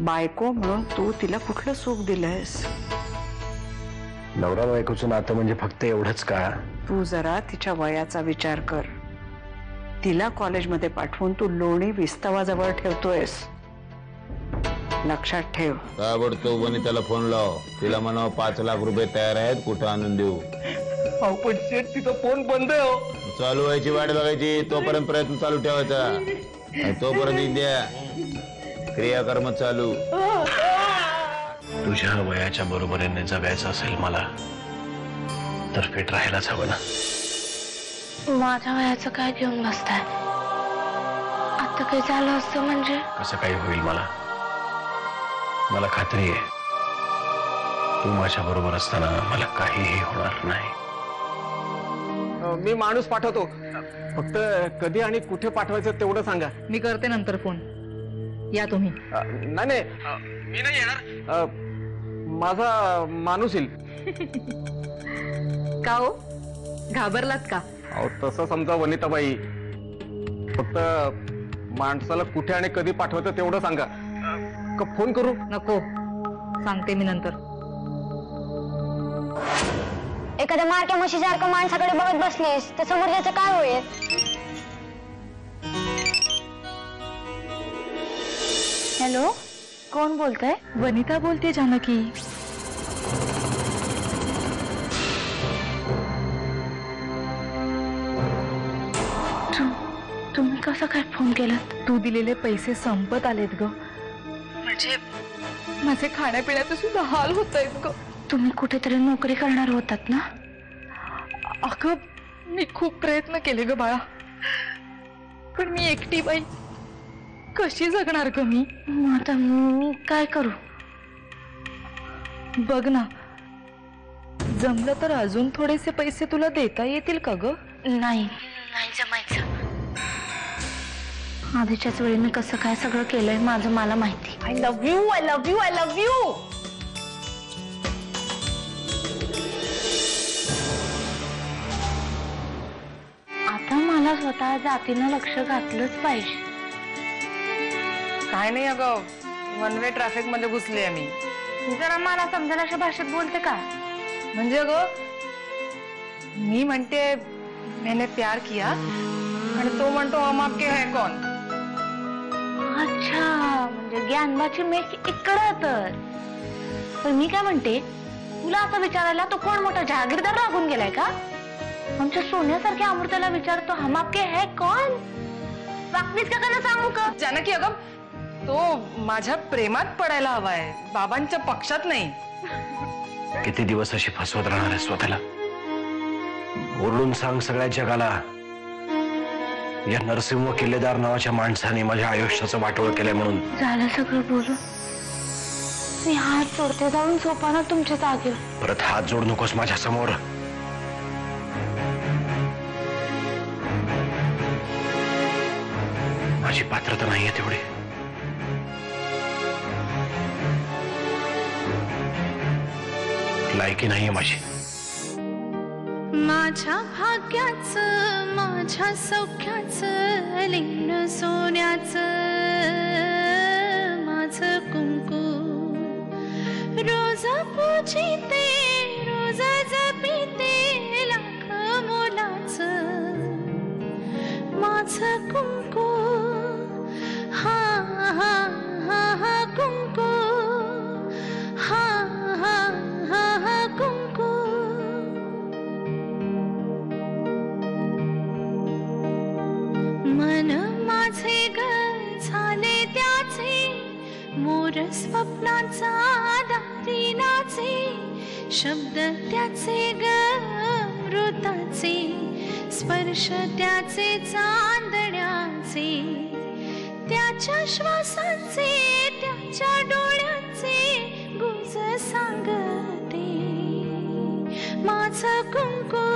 बायको म्हणून तू तिला कुठलं सुख दिलंयस? नवरा बायकोचं नातं म्हणजे फक्त एवढंच का? तू जरा तिच्या वयाचा विचार कर. तिला कॉलेजमध्ये पाठवून तू लोणी विस्तवाजवळ ठेवतोयस. लक्षात ठेव. ताबडतोब वनिताला फोन लाव. तिला म्हणावं 5 लाख रुपये तयार आहेत, कुठं आणून देऊ. अहो पण शेठ तिचा फोन बंद आहे हो. चालू व्हायची वाट बघायची, तोपर्यंत प्रयत्न चालू ठेवायचा. आणि तोपर्यंत विद्या क्रियाकर्म चालू. तुझ्या वयाच्या बरोबरीने जगायचं असेल मला तर फिट राहायलाच हवं ना. माझ्या वयाचं काय घेऊन बसताय? आता काही झालं असतं म्हणजे? कसं काही होईल मला खात्री आहे. तू माझ्या बरोबर असताना मला काहीही होणार नाही. मी माणूस पाठवतो, फक्त कधी आणि कुठे पाठवायचं तेवढं सांगा. मी करते नंतर फोन. या तुम्ही. नाही मी नाही येणार. माझा माणूस येईल. का हो, घाबरलात का? अहो तसं समजा वनिताबाई, फक्त माणसाला कुठे आणि कधी पाठवायचं तेवढं सांगा. का फोन करू? नको, सांगते मी नंतर. एखाद्या मारक्या म्हशीसारखं माणसाकडे बघत बसलीस तर समोर त्याचं काय होईल? हॅलो, कोण बोलतंय? वनिता बोलते जानकी. तुम्ही कसं काय फोन केलात? तू दिलेले पैसे संपत आलेत ग. म्हणजे माझे खाण्यापिण्याचे सुद्धा हाल होत आहेत ग. तुम्ही कुठेतरी नोकरी करणार होतात ना? अगं मी खूप प्रयत्न केले ग बाळा, पण मी एकटी बाई कशी जगणार ग मी? आता मी काय करू? बघ ना, जमलं तर अजून थोडेसे पैसे तुला देता येतील का ग? नाही जमायचं. आधीच्याच वेळी मी कसं काय सगळं केलंय माझं मला माहिती. I love you, I love you, I love you. आता मला स्वतः जातीनं लक्ष घातलंच पाहिजे. काय नाही अगं, वन वे ट्रॅफिक मध्ये घुसले मी. जरा मला समजेल अशा भाषेत बोलते का? म्हणजे अगं मी म्हणते मैंने प्यार किया आणि तो म्हणतो हम आपके है कौन. अच्छा, म्हणजे ज्ञानबाची मेक इकडं. तर मी काय म्हणते, तुला असं विचारायला तो कोण मोठा जहागीरदार लागून गेलाय का? आमच्या सोन्यासारख्या अमृताला विचारतो हम आपके है कौन. वाकणीच का त्यांना सांगू का? जानकी अगं, तो माझ्या प्रेमात पडायला हवाय, बाबांच्या पक्षात नाही. किती दिवस अशी फसवत राहणार आहे स्वतःला? ओरडून सांग सगळ्या जगाला, या नरसिंह किल्लेदार नावाच्या माणसाने माझ्या आयुष्याचं वाटोळ केलंय म्हणून. झालं सगळं बोलून. मी हात जोडते, जाऊन झोपा ना तुमच्या जागेवर. परत हात जोड नकोस माझ्या समोर. माझी पात्रता नाहीये तेवढी. लायकी नाहीये माझी. माझ्या भाग्याचं, माझ्या सौख्याचं, लिंग सोन्याचं माझं कुंकू. रोज पूजिते, रोज जपिते, लाख मोलाचं माझं कुंकू. हा हा हा हा कुंकू. हा हा हा हा कुंकू. मन माझे ग झाले त्याचे, मोर स्वप्नाचा दारी नाचे. शब्द त्याचे ग अमृताचे, स्पर्श त्याचे चांदण्याचे. त्याच्या श्वासाचे, त्याच्या डोळ्याचे गुज सांगते माझं कुंकू.